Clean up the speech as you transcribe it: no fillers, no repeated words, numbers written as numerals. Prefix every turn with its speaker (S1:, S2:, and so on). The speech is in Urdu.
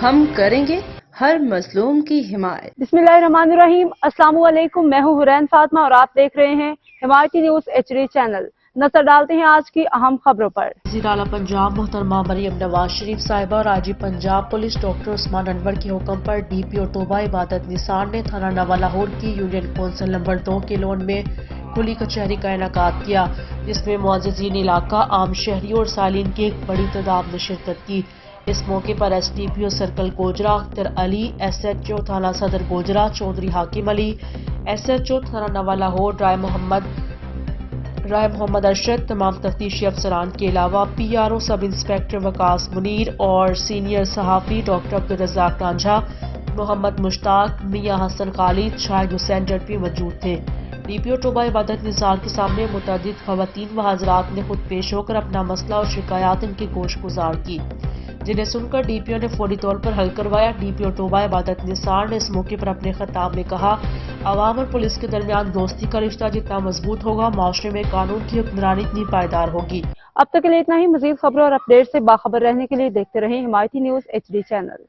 S1: ہم کریں گے ہر مظلوم کی حمایت۔
S2: بسم اللہ الرحمن الرحیم۔ السلام علیکم، میں ہوں حرین فاطمہ اور آپ دیکھ رہے ہیں حمایتی نیوز HD چینل۔ نظر ڈالتے ہیں آج کی اہم خبروں پر۔
S3: وزیر اعلیٰ پنجاب محترمہ مریم نواز شریف صاحبہ اور آئی جی پنجاب پولیس ڈاکٹر عثمان انور کے حکم پر DPO توبہ عبادت نثار نے تھانہ نواں لاہور کی یونین کونسل نمبر 2 کے لون میں کھلی کچہری کا انعقاد کیا، جس میں معززین علاقہ، عام شہریوں اور سائلین کی ایک بڑی تعداد نے شرکت کی۔ اس موقع پر SDPO سرکل گوجرا اختر علی، SHO تھانہ صدر گوجرا چودھری حاکم علی، SHO تھانہ نواں لاہور رائے محمد ارشد، تمام تفتیشی افسران کے علاوہ PRO سب انسپیکٹر وقاص منیر اور سینئر صحافی ڈاکٹر عبدالرزاق رانجھا، محمد مشتاق، میاں حسن خالد، شاہد حسین جڑپی موجود تھے۔ DPO توبہ عبادت نثار کے سامنے متعدد خواتین و حضرات نے خود پیش ہو کر اپنا مسئلہ اور شکایات ان کی گوش گزار کی، جنہیں سن کر DPO نے فوری طور پر حل کروایا۔ DPO توبہ عبادت نثار نے اس موقع پر اپنے خطاب میں کہا، عوام اور پولیس کے درمیان دوستی کا رشتہ جتنا مضبوط ہوگا، معاشرے میں قانون کی حکمرانی اتنی پائیدار ہوگی۔
S2: اب تک کے لیے اتنا ہی۔ مزید خبروں اور اپڈیٹ سے باخبر رہنے کے لیے دیکھتے رہیں حمایتی نیوز HD چینل۔